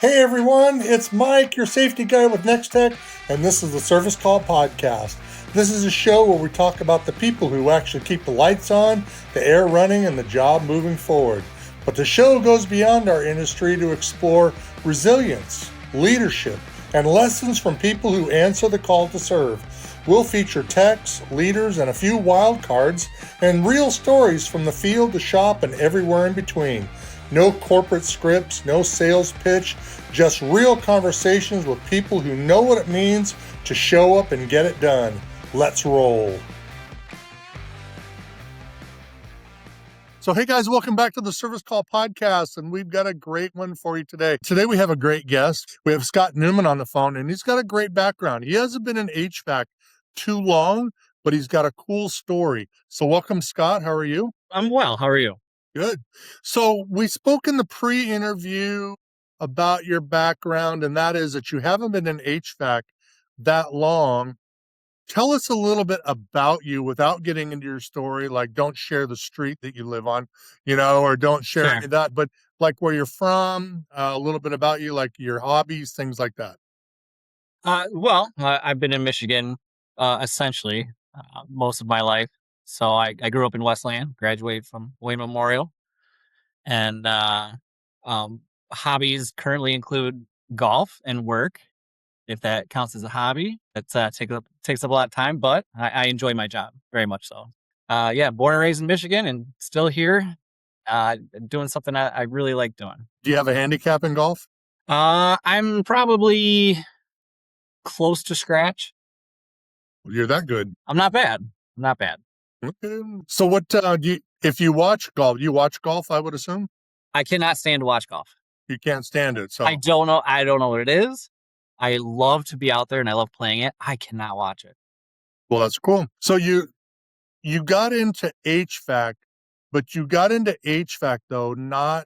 Hey everyone, it's Mike, your safety guy with Nextech, and this is the Service Call Podcast. This is a show where we talk about the people who actually keep the lights on, the air running, and the job moving forward. But the show goes beyond our industry to explore resilience, leadership, and lessons from people who answer the call to serve. We'll feature techs, leaders, and a few wild cards, and real stories from the field, the shop, and everywhere in between. No corporate scripts, no sales pitch, just real conversations with people who know what it means to show up and get it done. Let's roll. So hey guys, welcome back to the Service Call Podcast, and we've got a great one for you today. Today we have a great guest. We have Scott Newman on the phone, and he's got a great background. He hasn't been in HVAC too long, but he's got a cool story. So welcome, Scott. How are you? I'm well. How are you? Good. So we spoke in the pre-interview about your background, and that is that you haven't been in HVAC that long. Tell us a little bit about you without getting into your story, like don't share the street that you live on, or don't share any of that, but like where you're from, a little bit about you, like your hobbies, things like that. I've been in Michigan essentially most of my life. So I grew up in Westland, graduated from Wayne Memorial, and hobbies currently include golf and work. If that counts as a hobby, it takes up a lot of time, but I enjoy my job very much so. Born and raised in Michigan and still here, doing something I really like doing. Do you have a handicap in golf? I'm probably close to scratch. You're that good. I'm not bad. Okay. So what if you watch golf, I would assume? I cannot stand to watch golf. You can't stand it. So I don't know what it is. I love to be out there and I love playing it. I cannot watch it. Well, that's cool. So you got into HVAC, but you got into HVAC though, not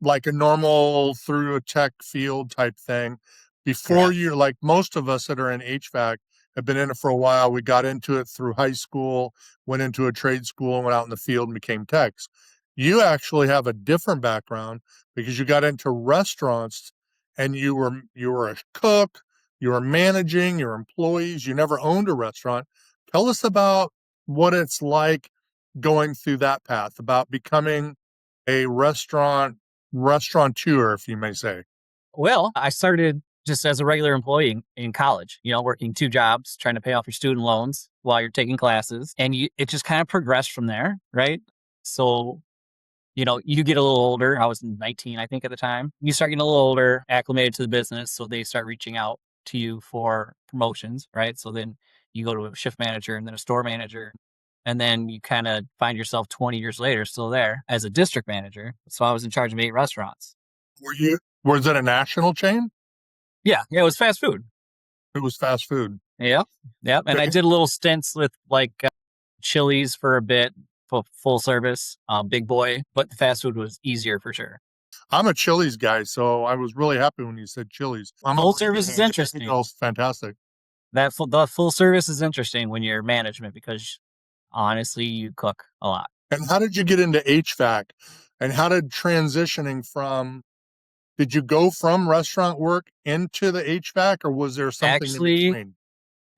like a normal through a tech field type thing. Before you're like most of us that are in HVAC have been in it for a while. We got into it through high school, went into a trade school, and went out in the field and became techs. You actually have a different background because you got into restaurants and you were a cook, you were managing your employees, you never owned a restaurant. Tell us about what it's like going through that path, about becoming a restaurateur, if you may say. Well, I started just as a regular employee in college, working two jobs, trying to pay off your student loans while you're taking classes. And it just kind of progressed from there, right? So, you get a little older. I was 19, I think, at the time. You start getting a little older, acclimated to the business. So they start reaching out to you for promotions, right? So then you go to a shift manager and then a store manager. And then you kind of find yourself 20 years later still there as a district manager. So I was in charge of 8 restaurants. Was it a national chain? Yeah, it was fast food. It was fast food. Yep. And I did a little stints with like Chili's for a bit, full service, big boy, but the fast food was easier for sure. I'm a Chili's guy, so I was really happy when you said Chili's. Full service is interesting. It's fantastic. The full service is interesting when you're management because honestly, you cook a lot. And how did you get into HVAC? And how did did you go from restaurant work into the HVAC, or was there something in between?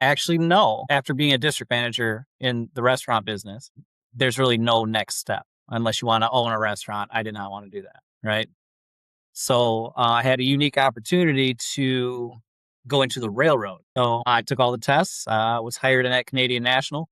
Actually, no. After being a district manager in the restaurant business, there's really no next step unless you want to own a restaurant. I did not want to do that, right? So I had a unique opportunity to go into the railroad. So I took all the tests, was hired in at Canadian National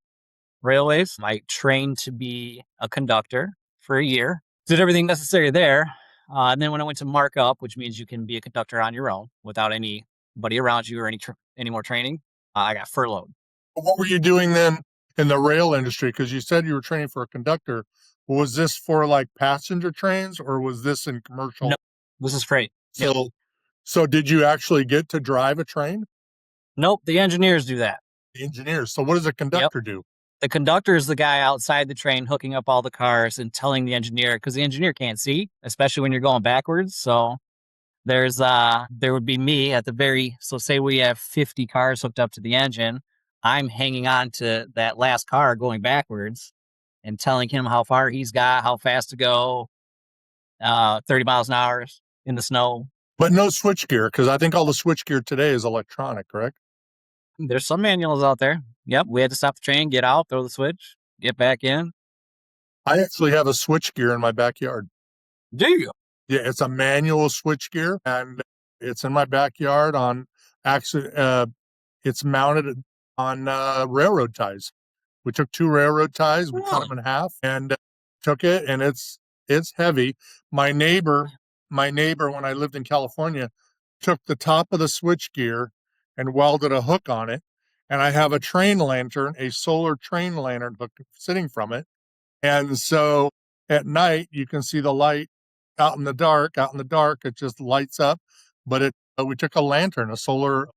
Railways. I trained to be a conductor for a year, did everything necessary there. And then when I went to markup, which means you can be a conductor on your own without anybody around you or any more training, I got furloughed. What were you doing then in the rail industry? Because you said you were training for a conductor. Was this for like passenger trains or was this in commercial? No, this is freight. So did you actually get to drive a train? Nope, the engineers do that. The engineers. So what does a conductor do? The conductor is the guy outside the train hooking up all the cars and telling the engineer, because the engineer can't see, especially when you're going backwards. So there would be me so say we have 50 cars hooked up to the engine. I'm hanging on to that last car going backwards and telling him how far he's got, how fast to go, 30 miles an hour in the snow, But no switchgear, because I think all the switchgear today is electronic, correct? There's some manuals out there. Yep. We had to stop the train, get out, throw the switch, get back in. I actually have a switchgear in my backyard. Do you? Yeah, it's a manual switchgear, and it's in my backyard on actually, it's mounted on railroad ties. We took 2 railroad ties, we cut Really? them in half, and took it, and it's heavy. My neighbor, when I lived in California, took the top of the switchgear and welded a hook on it, and I have a train lantern, a solar train lantern hook sitting from it, and so at night you can see the light out in the dark. Out in the dark, it just lights up, but we took a lantern, a solar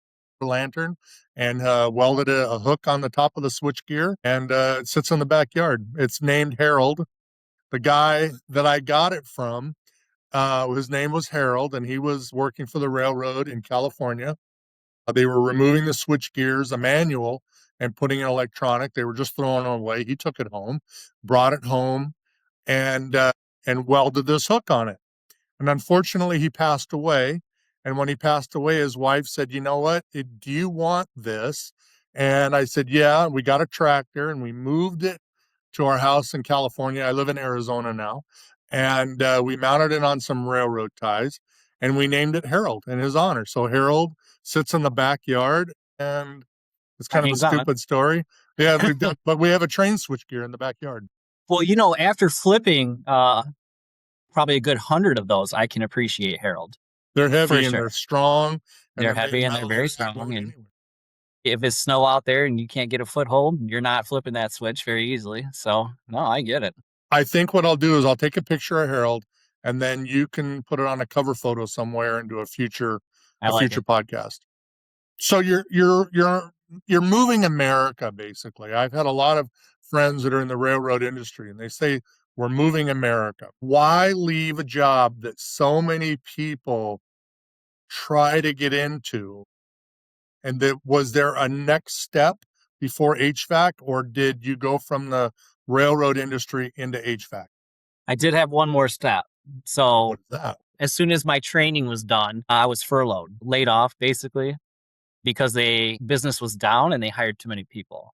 lantern, and welded a hook on the top of the switchgear, and it sits in the backyard. It's named Harold. The guy that I got it from, his name was Harold, and he was working for the railroad in California. They were removing the switch gears, a manual, and putting in electronic. They were just throwing it away. He took it home, brought it home, and welded this hook on it. And unfortunately, he passed away. And when he passed away, his wife said, "You know what? Do you want this?" And I said, "Yeah." We got a tractor and we moved it to our house in California. I live in Arizona now. And we mounted it on some railroad ties and we named it Harold in his honor. So Harold sits in the backyard, and it's kind of a Hangs on. stupid story. Yeah, but we have a train switchgear in the backyard. Well, after flipping probably a good 100 of those, I can appreciate Harold. They're heavy For and sure. they're strong. And They're heavy made and they're metal very that strong. explode And anyway. if it's snow out there and you can't get a foothold, you're not flipping that switch very easily. So, no, I get it. I think what I'll do is I'll take a picture of Harold, and then you can put it on a cover photo somewhere and do a future I like it. podcast. So you're moving America, basically. I've had a lot of friends that are in the railroad industry, and they say we're moving America. Why leave a job that so many people try to get into? And was there a next step before HVAC, or did you go from the railroad industry into HVAC? I did have one more step. So, What's that? as soon as my training was done, I was furloughed, laid off basically, because the business was down and they hired too many people.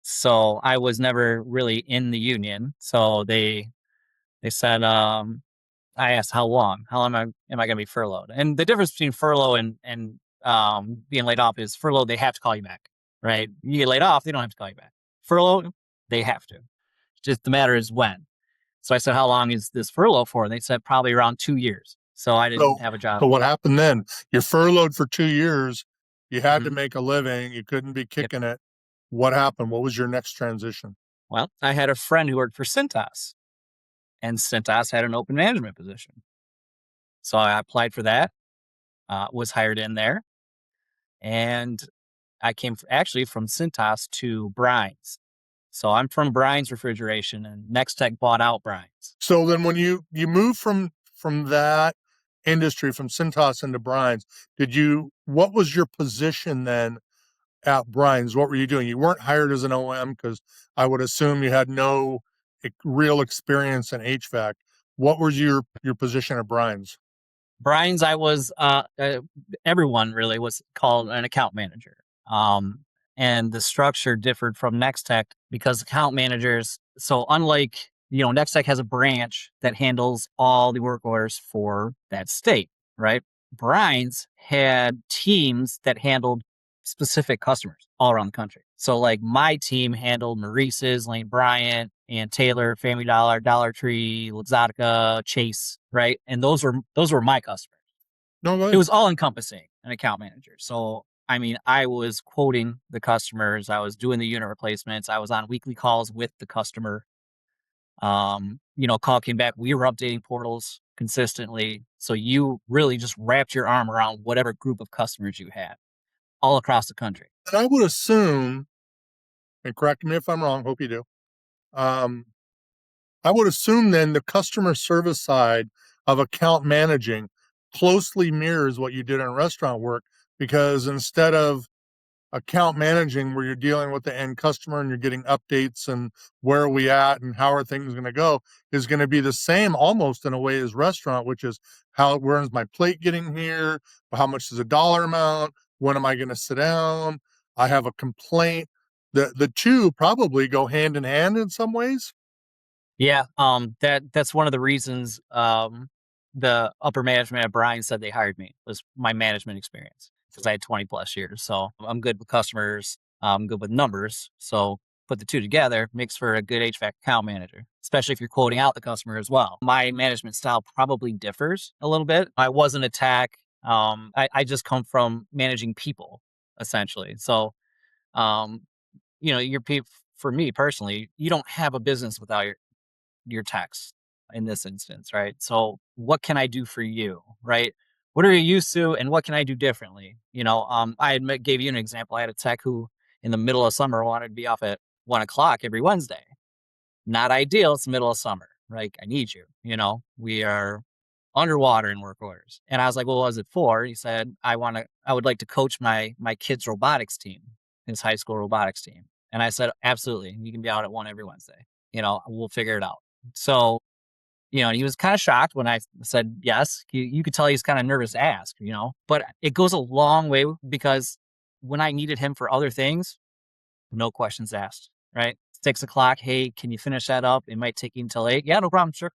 So I was never really in the union. So they said, I asked how long? How long am I going to be furloughed? And the difference between furlough and being laid off is furlough, they have to call you back, right? You get laid off, they don't have to call you back. Furlough, they have to. Just the matter is when. So I said, how long is this furlough for? And they said probably around 2 years. So I didn't have a job. So what happened then? You're furloughed for 2 years. You had to Mhm. make a living. You couldn't be Yep. kicking it. What happened? What was your next transition? Well, I had a friend who worked for Cintas, and Cintas had an open management position. So I applied for that, was hired in there, and I came actually from Cintas to Brines. So I'm from Brines Refrigeration, and Nextech bought out Brines. So then when you moved from that industry, from Cintas into Brines, what was your position then at Brines? What were you doing? You weren't hired as an OM, because I would assume you had no real experience in HVAC. What was your position at Brines? Brines, I was everyone really was called an account manager. And the structure differed from Nextech because account managers, so unlike, Nextech has a branch that handles all the work orders for that state, right? Brines had teams that handled specific customers all around the country. So like my team handled Maurice's, Lane Bryant, and Taylor, Family Dollar, Dollar Tree, Luxottica, Chase, right? And those were my customers. No, go It ahead. was all encompassing, an account manager. So I mean, I was quoting the customers, I was doing the unit replacements, I was on weekly calls with the customer. Call came back, we were updating portals consistently. So you really just wrapped your arm around whatever group of customers you had all across the country. And I would assume, and correct me if I'm wrong, hope you do. Um, I would assume then the customer service side of account managing closely mirrors what you did in restaurant work, because instead of account managing where you're dealing with the end customer and you're getting updates and where are we at and how are things going to go is going to be the same almost in a way as restaurant, which is where's my plate getting here? How much is a dollar amount? When am I going to sit down? I have a complaint. The two probably go hand in hand in some ways. Yeah, that's one of the reasons the upper management at Brian said they hired me, was my management experience, because I had 20 plus years. So I'm good with customers, I'm good with numbers. So put the two together makes for a good HVAC account manager, especially if you're quoting out the customer as well. My management style probably differs a little bit. I wasn't a tech. I just come from managing people essentially. So um, your people. For me personally, you don't have a business without your text in this instance, right? So what can I do for you, right? What are you used to and what can I do differently? Gave you an example. I had a tech who in the middle of summer wanted to be off at 1 o'clock every Wednesday. Not ideal. It's the middle of summer. Right. I need you. We are underwater in work orders. And I was like, well, what was it for? He said, I would like to coach my kid's robotics team, his high school robotics team. And I said, absolutely. You can be out at 1 every Wednesday. We'll figure it out. So, and he was kind of shocked when I said yes. You could tell he's kind of nervous to ask, but it goes a long way because when I needed him for other things, no questions asked, right? 6 o'clock. Hey, can you finish that up? It might take you until 8. Yeah, no problem. Sure.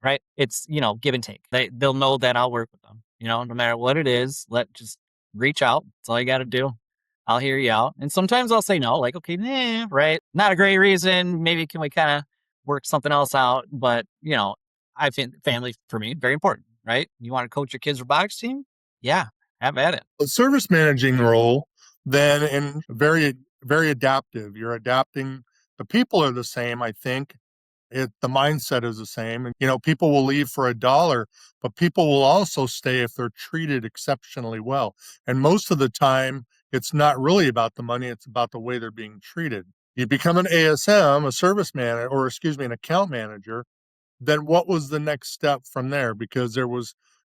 Right. It's, give and take. They'll know that I'll work with them, no matter what it is, just reach out. That's all you got to do. I'll hear you out. And sometimes I'll say no, like, okay, nah, right. Not a great reason. Maybe can we kind of work something else out? But, I think family for me, very important, right? You want to coach your kids' robotics team? Yeah, have at it. The service managing role, then, and very, very adaptive. You're adapting. The people are the same, I think. The mindset is the same. And, people will leave for $1, but people will also stay if they're treated exceptionally well. And most of the time, it's not really about the money. It's about the way they're being treated. You become an ASM, a service manager, or excuse me, an account manager. Then what was the next step from there? Because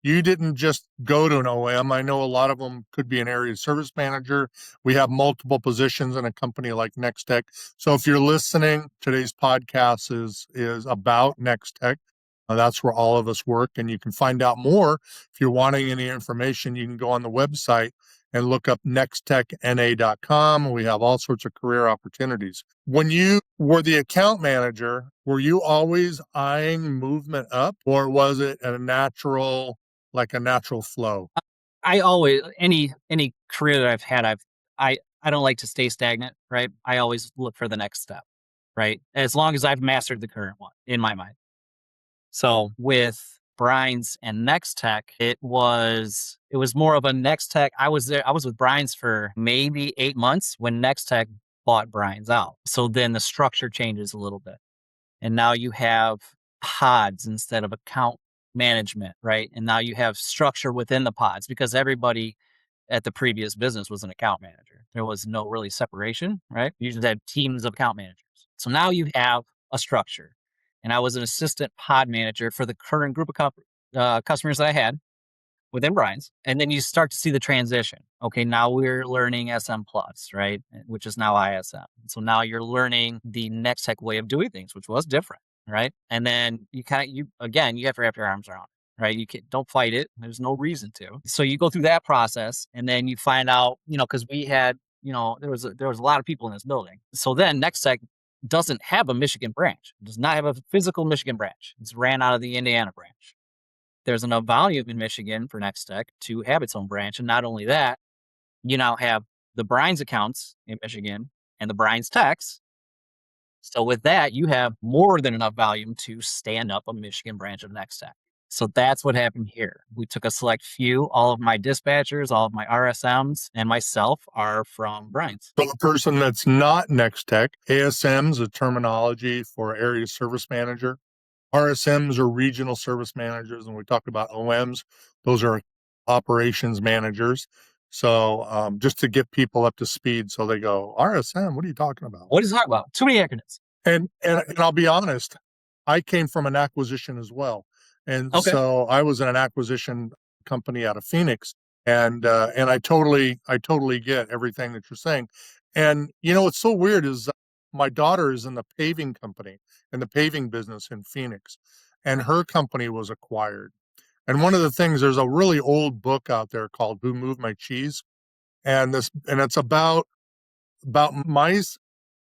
you didn't just go to an OM. I know a lot of them could be an area service manager. We have multiple positions in a company like Nextech. So if you're listening, today's podcast is about Nextech. That's where all of us work. And you can find out more. If you're wanting any information, you can go on the website and look up nextechna.com. We have all sorts of career opportunities. When you were the account manager, were you always eyeing movement up, or was it a natural flow? I always, any career that I've had, I don't like to stay stagnant, right? I always look for the next step, right? As long as I've mastered the current one in my mind. So with Brian's and Nextech, it was more of a Nextech. I was with Brian's for maybe 8 months when Nextech bought Brian's out. So then the structure changes a little bit. And now you have pods instead of account management, right? And now you have structure within the pods because everybody at the previous business was an account manager. There was no really separation, right? You just had teams of account managers. So now you have a structure. And I was an assistant pod manager for the current group of customers that I had within Brian's. And then you start to see the transition. Okay, now we're learning SM Plus, right? Which is now ISM. So now you're learning the Nextech way of doing things, which was different, right? And then you have to wrap your arms around it, right? Don't fight it. There's no reason to. So you go through that process and then you find out, because we had, there was a lot of people in this building. So then Nextech doesn't have a Michigan branch. It does not have a physical Michigan branch. It's ran out of the Indiana branch. There's enough volume in Michigan for Nextech to have its own branch. And not only that, you now have the Brian's accounts in Michigan and the Brian's techs. So with that, you have more than enough volume to stand up a Michigan branch of Nextech. So that's what happened here. We took a select few. All of my dispatchers, all of my RSMs, and myself are from Brian's. So the person that's not Nextech, ASM's a terminology for area service manager. RSMs are regional service managers, and we talked about OMs. Those are operations managers. So just to get people up to speed, so they go, RSM, what are you talking about? What is he talking about? Too many acronyms. And I'll be honest, I came from an acquisition as well. And Okay. so I was in an acquisition company out of Phoenix. And I totally get everything that you're saying. And what's so weird is my daughter is in the paving company, in the paving business in Phoenix, and her company was acquired. And one of the things, there's a really old book out there called Who Moved My Cheese? And it's about mice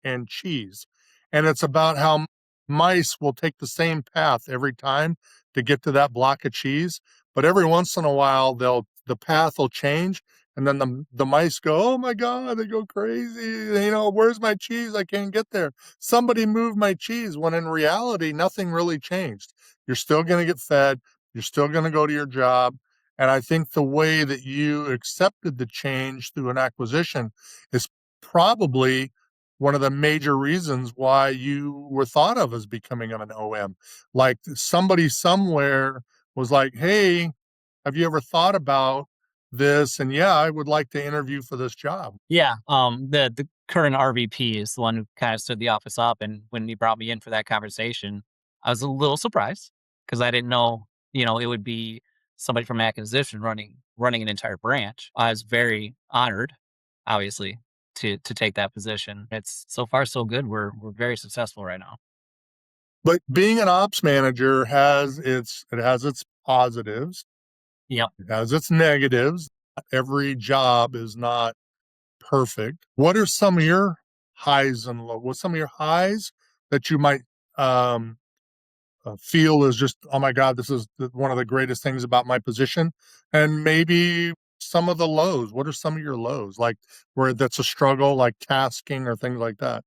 and cheese. And it's about how mice will take the same path every time to get to that block of cheese. But every once in a while, the path will change. And then the mice go, oh my God, they go crazy. Where's my cheese? I can't get there. Somebody moved my cheese. When in reality, nothing really changed. You're still going to get fed. You're still going to go to your job. And I think the way that you accepted the change through an acquisition is probably one of the major reasons why you were thought of as becoming an OM. Like somebody somewhere was like, hey, have you ever thought about this? And yeah, I would like to interview for this job. Yeah. The current RVP is the one who kind of stood the office up. And when he brought me in for that conversation, I was a little surprised because I didn't know, it would be somebody from acquisition running an entire branch. I was very honored, obviously, to take that position. It's so far so good. We're very successful right now. But being an ops manager has its positives, Yep. it has its negatives. Every job is not perfect. What are some of your highs and lows? What's some of your highs that you might um, feel is just, oh my God, this is one of the greatest things about my position? And maybe some of the lows. What are some of your lows? Like where that's a struggle, like tasking or things like that?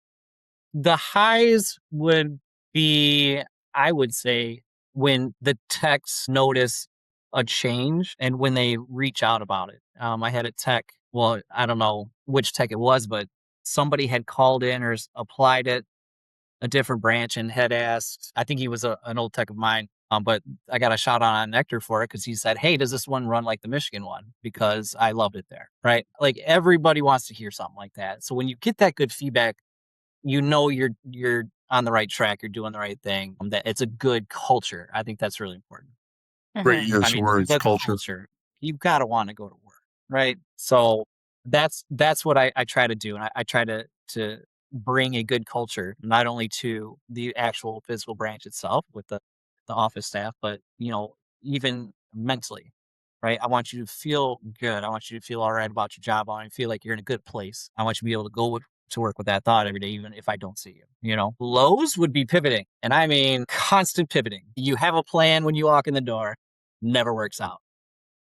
The highs would be, I would say, when the techs notice a change and when they reach out about it. I had a tech, well, I don't know which tech it was, but somebody had called in or applied at a different branch and had asked, I think he was an old tech of mine, but I got a shout out on Nectar for it because he said, hey, does this one run like the Michigan one? Because I loved it there, right? Like everybody wants to hear something like that. So when you get that good feedback, you're on the right track, you're doing the right thing, that it's a good culture. I think that's really important. Great I use of mean, words, the culture. culture, you gotta wanna go to work, right? So, that's what I try to do, and I try to bring a good culture, not only to the actual physical branch itself with the office staff, but, even mentally, right? I want you to feel good. I want you to feel alright about your job. I want you to feel like you're in a good place. I want you to be able to to work with that thought every day, even if I don't see you. Lows would be pivoting. And I mean, constant pivoting. You have a plan when you walk in the door, never works out.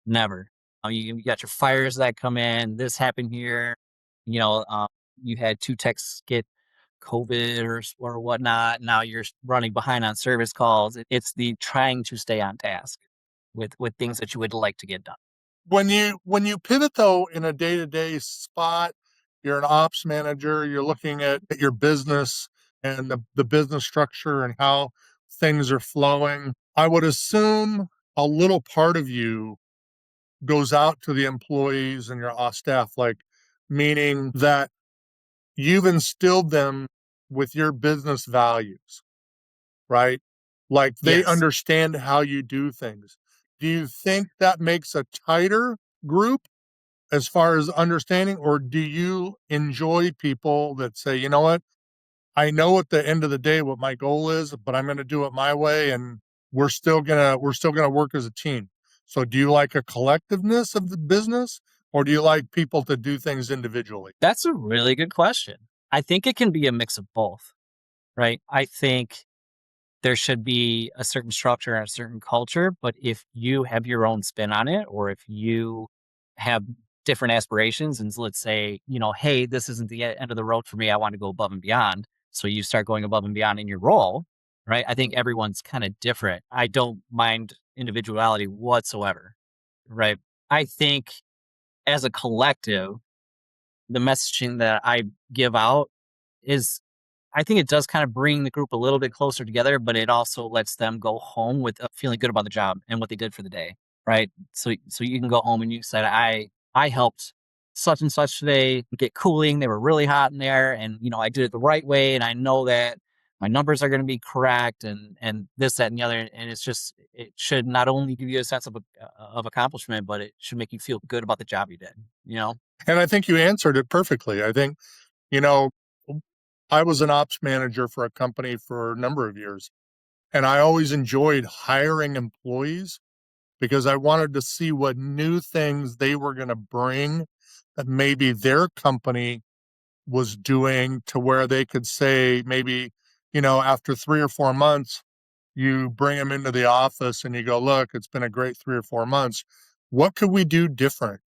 Never. You got your fires that come in. This happened here. You know, um, you had two techs get COVID or whatnot. Now you're running behind on service calls. It's the trying to stay on task with things that you would like to get done. When you pivot though in a day-to-day spot, you're an ops manager, you're looking at your business and the business structure and how things are flowing. I would assume a little part of you goes out to the employees and your staff, like meaning that you've instilled them with your business values, right? Like they Yes. understand how you do things. Do you think that makes a tighter group as far as understanding, or do you enjoy people that say, you know what, I know at the end of the day what my goal is, but I'm going to do it my way, and we're still gonna work as a team. So do you like a collectiveness of the business, or do you like people to do things individually? That's a really good question. I think it can be a mix of both, right? I think there should be a certain structure and a certain culture, but if you have your own spin on it, or if you have different aspirations, and let's say, hey, this isn't the end of the road for me, I want to go above and beyond. So you start going above and beyond in your role, right? I think everyone's kind of different. I don't mind individuality whatsoever, right? I think as a collective, the messaging that I give out is, I think it does kind of bring the group a little bit closer together, but it also lets them go home with feeling good about the job and what they did for the day, right? So you can go home and you said, I helped such and such today get cooling. They were really hot in there, and I did it the right way, and I know that my numbers are going to be correct, and this, that, and the other. And it should not only give you a sense of accomplishment, but it should make you feel good about the job you did, you know? And I think you answered it perfectly. I think, you know, I was an ops manager for a company for a number of years, and I always enjoyed hiring employees because I wanted to see what new things they were going to bring that maybe their company was doing, to where they could say, maybe, after 3 or 4 months, you bring them into the office and you go, look, it's been a great 3 or 4 months. What could we do different?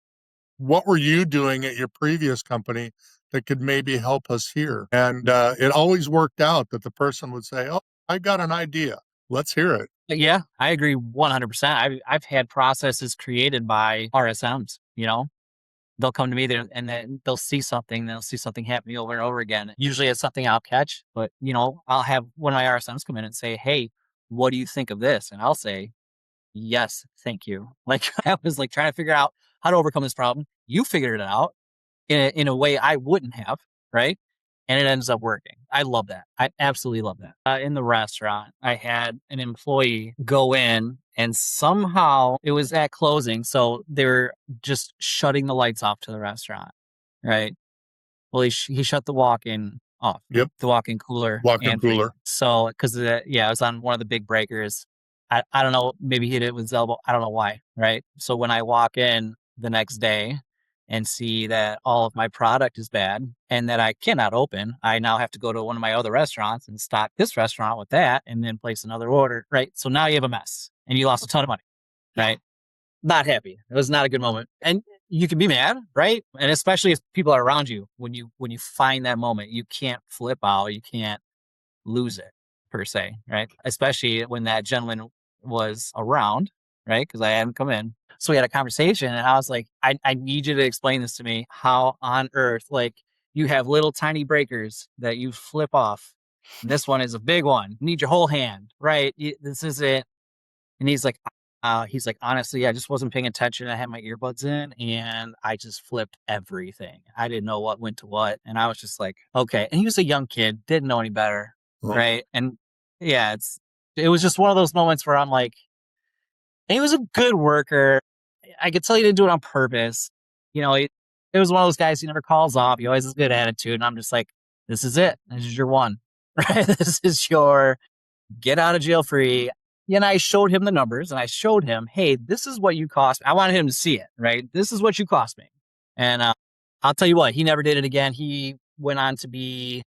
What were you doing at your previous company that could maybe help us here? And it always worked out that the person would say, oh, I got an idea. Let's hear it. But yeah, I agree 100%. I've had processes created by RSMs, you know? They'll come to me there and then they'll see something happening over and over again. Usually it's something I'll catch, but I'll have one of my RSMs come in and say, "Hey, what do you think of this?" And I'll say, "Yes, thank you." Like I was like trying to figure out how to overcome this problem. You figured it out in a way I wouldn't have, right? And it ends up working. I love that. I absolutely love that. In the restaurant, I had an employee go in and somehow it was at closing. So they were just shutting the lights off to the restaurant, right? Well, he shut the walk-in off, Yep. the walk-in cooler Walk-in and freezer. cooler. So, because it was on one of the big breakers. I don't know, maybe he hit it with his elbow. I don't know why, right? So when I walk in the next day and see that all of my product is bad and that I cannot open, I now have to go to one of my other restaurants and stock this restaurant with that and then place another order, right? So now you have a mess and you lost a ton of money, right? Not happy. It was not a good moment. And you can be mad, right? And especially if people are around you, when you find that moment, you can't flip out, you can't lose it per se, right? Especially when that gentleman was around, right? Because I hadn't come in. So we had a conversation and I was like, I need you to explain this to me. How on earth, like, you have little tiny breakers that you flip off. This one is a big one. You need your whole hand, right? This is it. And he's like, honestly, I just wasn't paying attention. I had my earbuds in and I just flipped everything. I didn't know what went to what. And I was just like, okay. And he was a young kid, didn't know any better. Well, Right. And yeah, it was just one of those moments where I'm like, and he was a good worker. I could tell he didn't do it on purpose. It was one of those guys who never calls off. He always has a good attitude. And I'm just like, this is it. This is your one, right? This is your get out of jail free. And I showed him the numbers and I showed him, hey, this is what you cost me. I wanted him to see it, right? This is what you cost me. And I'll tell you what, he never did it again. He went on to be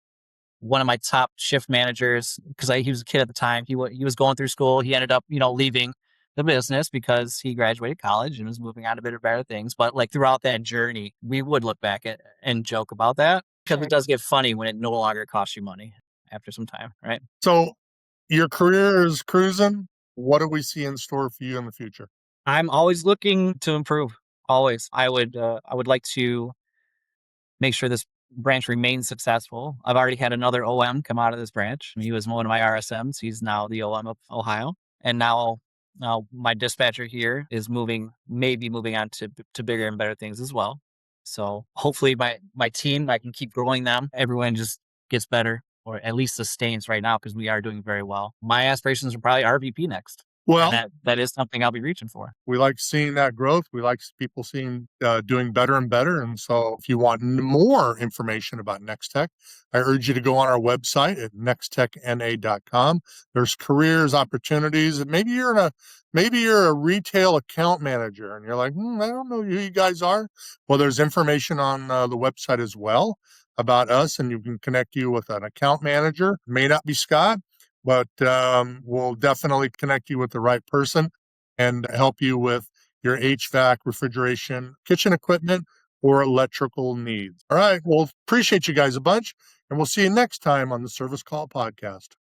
one of my top shift managers because he was a kid at the time. He was going through school. He ended up, leaving the business because he graduated college and was moving on to better things. But like throughout that journey, we would look back at and joke about that because it does get funny when it no longer costs you money after some time, right? So your career is cruising. What do we see in store for you in the future? I'm always looking to improve. Always. I would like to make sure this branch remains successful. I've already had another OM come out of this branch. He was one of my RSMs. He's now the OM of Ohio. And now my dispatcher here is maybe moving on to bigger and better things as well. So hopefully my team, I can keep growing them. Everyone just gets better, or at least sustains right now, because we are doing very well. My aspirations are probably RVP next. Well, And that is something I'll be reaching for. we like seeing that growth. We like people seeing doing better and better. And so if you want more information about Nextech, I urge you to go on our website at nextechna.com. There's careers opportunities. Maybe you're a retail account manager and you're like, I don't know who you guys are. Well, there's information on the website as well about us, and you can connect you with an account manager. It may not be Scott, but we'll definitely connect you with the right person and help you with your HVAC, refrigeration, kitchen equipment, or electrical needs. All right. Well, appreciate you guys a bunch, and we'll see you next time on the Service Call Podcast.